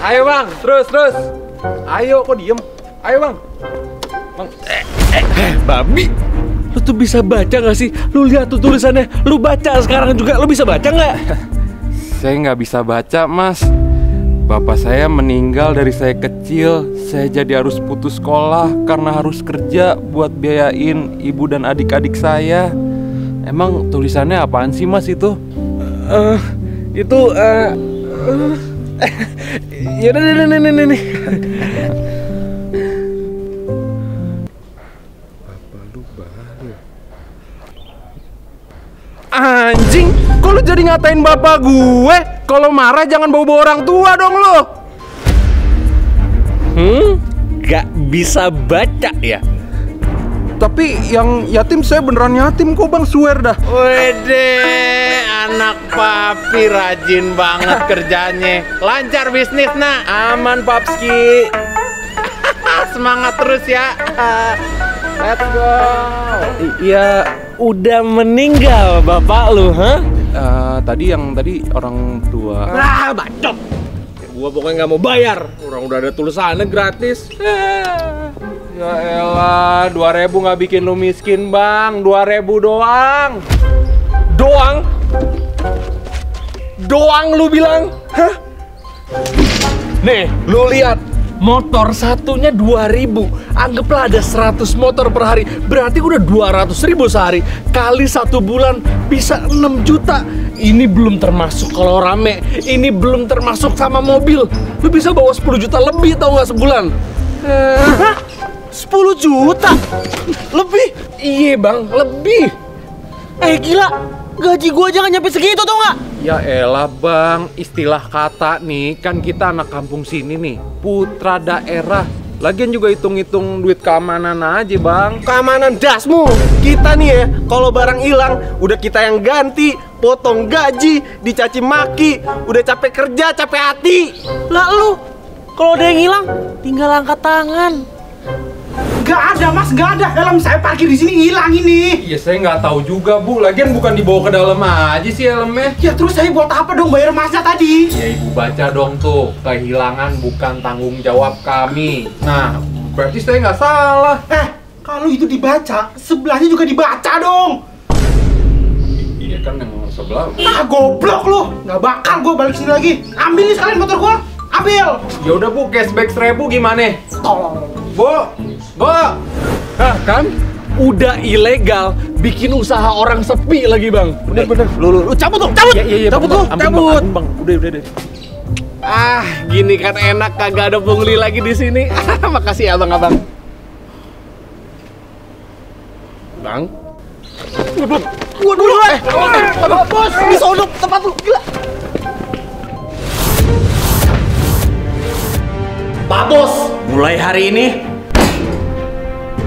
Ayo bang, terus. Ayo, kok diem? Ayo bang. Bang. Babi, lu tuh bisa baca gak sih? Lu lihat tuh tulisannya, lu baca sekarang juga, lu bisa baca nggak? Saya nggak bisa baca mas. Bapak saya meninggal dari saya kecil. Saya jadi harus putus sekolah karena harus kerja buat biayain ibu dan adik-adik saya. Emang tulisannya apaan sih mas itu? Yaudah nih. Anjing, kok lu jadi ngatain bapak gue? Kalau marah jangan bawa-bawa orang tua dong lo. Gak bisa baca ya? Tapi yang yatim saya beneran yatim kok bang, swear dah. Wede, anak papi rajin banget kerjanya. Lancar bisnis nak. Aman Papski. Semangat terus ya. Let's go. Ya udah meninggal bapak lu, ha? Tadi orang tua. Bacot. Gua pokoknya nggak mau bayar. Orang udah ada tulisannya gratis. Ya elah, 2.000 nggak bikin lu miskin bang, 2.000 doang. Doang lu bilang? Hah? Nih, lu lihat. Motor satunya 2.000. Anggaplah ada 100 motor per hari. Berarti udah 200.000 sehari. Kali 1 bulan bisa 6 juta. Ini belum termasuk kalau rame. Ini belum termasuk sama mobil. Lu bisa bawa 10 juta lebih tau gak sebulan? Hah? 10 juta? Lebih? Iya bang, lebih. Gila, gaji gua aja gak nyampe segitu tau gak? Ya elah bang, istilah kata nih, kan kita anak kampung sini nih, putra daerah. Lagian juga hitung-hitung duit keamanan aja bang. Keamanan dasmu. Kita nih ya, kalau barang hilang udah kita yang ganti, potong gaji, dicaci maki, udah capek kerja, capek hati. Lah lu, kalau ada yang hilang, tinggal angkat tangan. Gak ada mas, gak ada. Helm saya parkir di sini hilang ini. Ya saya nggak tahu juga bu. Lagian bukan dibawa ke dalam aja sih helmnya. Ya terus saya buat apa dong bayar masnya tadi? Ya ibu baca dong tuh, kehilangan bukan tanggung jawab kami. Nah, berarti saya nggak salah. Kalau itu dibaca, sebelahnya juga dibaca dong. Iya kan yang sebelah. Goblok lu. Gak bakal gue balik sini lagi. Ambil nih sekalian motor gue. Ambil. Ya udah bu, cashback 1.000 gimana? Tolong. Bu. Nah kan, udah ilegal, bikin usaha orang sepi lagi bang. Bener. Lu cabut dong, cabut. Iya, cabut bang, lu, ampun, cabut. bang. Udah. Gini kan enak, kagak ada pungli lagi di sini. Makasih ya abang-abang. Bang. Waduh, bos, di sono tempat lu, gila. Pak Bos, mulai hari ini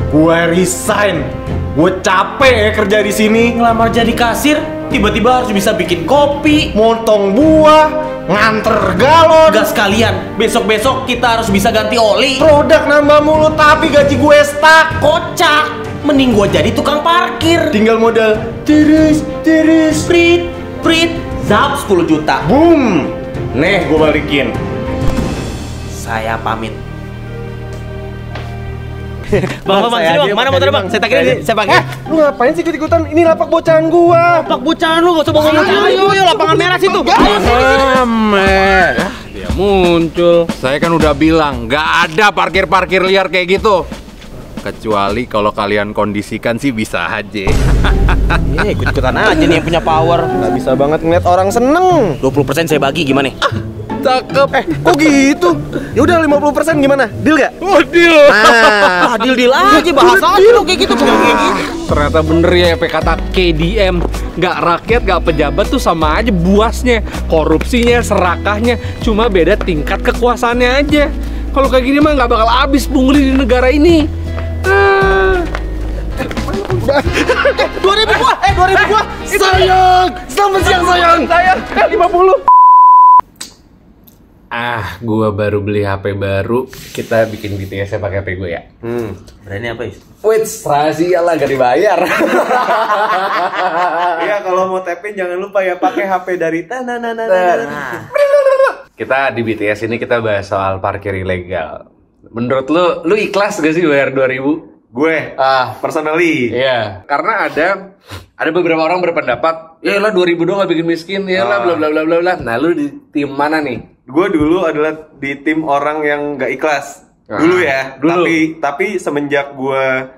gue resign. Gue capek ya kerja di sini. Ngelamar jadi kasir, tiba-tiba harus bisa bikin kopi, motong buah, nganter galon. Gas sekalian, besok-besok kita harus bisa ganti oli. Produk nambah mulu tapi gaji gue stuck. Kocak. Mending gue jadi tukang parkir. Tinggal modal terus, prit, zap 10 juta. Boom. Nih gue balikin. Saya pamit. Bang, sini bang, mana motornya bang? Saya takirin, saya pakai. Lu ngapain sih ikut-ikutan? Ini lapak bocahan gua. Lapak bocahan lu, gak usah ngomong. Ayo, lapangan merah situ. Dia muncul. Saya kan udah bilang, nggak ada parkir-parkir liar kayak gitu. Kecuali kalau kalian kondisikan sih bisa aja. Ikut-ikutan aja nih yang punya power. Nggak bisa banget ngeliat orang seneng. 20% saya bagi, gimana? Cakep. Kok gitu? Ya udah 50% gimana? Deal gak? Oh, deal. Nah, deal aja bahasa aja lo kayak gitu. Ternyata bener ya kata KDM. Nggak rakyat, nggak pejabat tuh sama aja buasnya. Korupsinya, serakahnya. Cuma beda tingkat kekuasaannya aja. Kalau kayak gini mah nggak bakal habis pungli di negara ini. 2.000 gua. Sayang. Selamat siang sayang. Sayang, 50. Gua baru beli HP baru. Kita bikin BTS-nya pakai HP gue ya. Brandnya apa Is? Wait, rahasia lah, gak dibayar. Iya, kalau mau tapin jangan lupa ya pakai HP dari Kita di BTS ini kita bahas soal parkir ilegal. Menurut lu ikhlas gak sih bayar 2.000? Gue, personally. Iya, karena ada beberapa orang berpendapat, ya lah 2.000 doang gak bikin miskin, ya lah bla bla bla bla bla. Nah, lu di tim mana nih? Gue dulu adalah di tim orang yang gak ikhlas. Dulu ya. Dulu. Tapi semenjak gue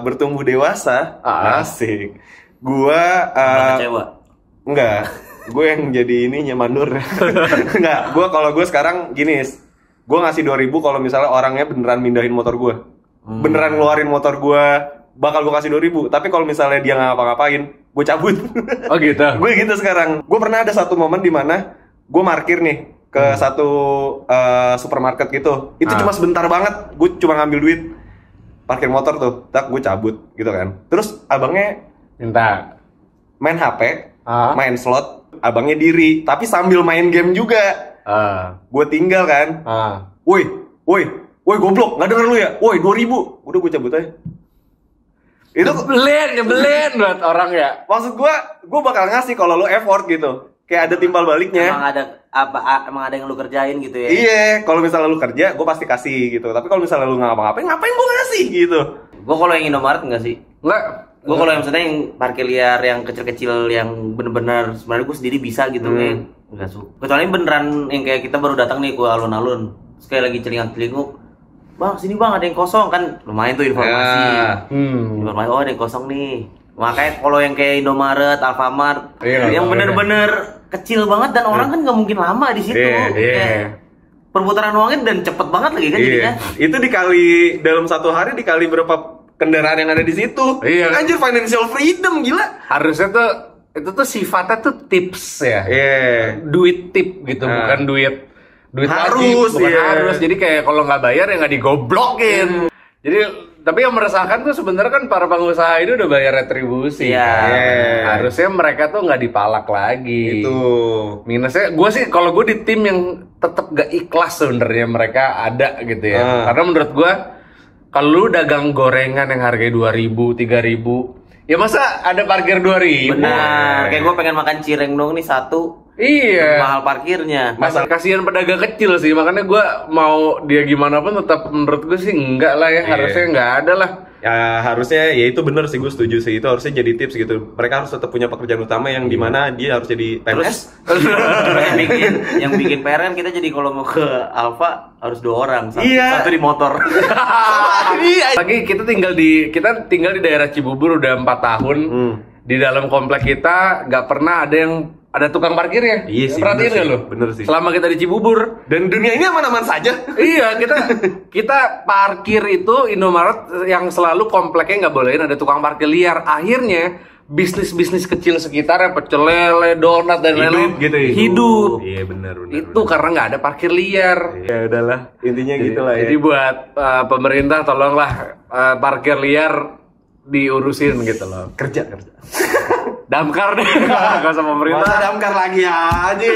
bertumbuh dewasa, asik. Gue kecewa. enggak. Gue yang jadi ininya mandur. Enggak, kalau gue sekarang gini, gue ngasih 2.000 kalau misalnya orangnya beneran mindahin motor gue. Beneran ngeluarin motor gue, bakal gue kasih 2.000. Tapi kalau misalnya dia nggak ngapa-ngapain, gue cabut. Oh gitu. Gue gitu sekarang. Gue pernah ada satu momen di mana gue parkir nih ke satu supermarket gitu. Itu cuma sebentar banget. Gue cuma ngambil duit parkir motor tuh. Tak gue cabut gitu kan. Terus abangnya Minta main HP, main slot. Abangnya diri, tapi sambil main game juga. Gue tinggal kan. Woi goblok, nggak denger lu ya? Woi 2.000. Udah gue cabut aja. Itu nyebelin buat orang ya. maksud gue bakal ngasih kalau lu effort gitu. Kayak ada timbal baliknya. Emang ada yang lu kerjain gitu ya? Iya, kalau misalnya lu kerja, gue pasti kasih gitu. Tapi kalau misalnya lu nggak ngapa-ngapain, ngapain gue ngasih gitu? Gue kalau yang Indomaret enggak sih? Enggak. Gue kalau yang maksudnya yang parkir liar yang kecil-kecil yang bener-bener sebenarnya gue sendiri bisa gitu nih. Enggak suka. Kecuali beneran yang kayak kita baru datang nih ke alun-alun. Terus kayak lagi celingak-celinguk. Bang, sini bang ada yang kosong kan. Lumayan tuh informasi. Informasi ada yang kosong nih. Makanya kalau yang kayak Indomaret, Alfamart, yang bener-bener kecil banget dan orang kan nggak mungkin lama di situ. Kayak perputaran uangnya dan cepet banget lagi kan jadinya. Itu dikali dalam satu hari dikali berapa kendaraan yang ada di situ. Anjir, financial freedom gila. Harusnya tuh itu tuh sifatnya tuh tips ya. Duit tip gitu, bukan duit harus, wajib, bukan harus. Jadi kayak kalau nggak bayar ya nggak digoblokin. Jadi tapi yang meresahkan tuh sebenarnya kan para pengusaha ini udah bayar retribusi. Harusnya mereka tuh nggak dipalak lagi. Itu minusnya gue sih kalau gue di tim yang tetap gak ikhlas sebenarnya mereka ada gitu ya. Karena menurut gue kalau lu dagang gorengan yang harganya 2.000, 3.000, ya masa ada parkir 2.000? Benar. Kayak gue pengen makan cireng dong nih satu. Iya. Mahal parkirnya. Masalah kasihan pedagang kecil sih, makanya gue mau dia gimana pun tetap menurut gue sih enggak lah ya, harusnya enggak ada lah. ya harusnya ya itu bener sih, gue setuju sih, itu harusnya jadi tips gitu. Mereka harus tetap punya pekerjaan utama yang dimana dia harus jadi PNS. yang bikin PR kan kita jadi kalau mau ke Alfa harus 2 orang, satu di motor. Lagi kita tinggal di daerah Cibubur udah 4 tahun. Di dalam komplek kita nggak pernah ada tukang parkirnya. Iya sih. Perhatiin nggak lo? Bener sih. Selama kita di Cibubur Dan dunia ini aman-aman saja. Iya, kita parkir itu Indomaret yang selalu kompleknya nggak bolehin ada tukang parkir liar. Akhirnya bisnis kecil sekitar ya pecel lele, donat dan lain-lain hidup. Iya benar. Itu karena nggak ada parkir liar. Ya udahlah, intinya gitulah ya. Jadi buat pemerintah tolonglah parkir liar diurusin gitu loh. Kerja. Damkar deh, nggak usah pemerintah. Masa damkar lagi aja.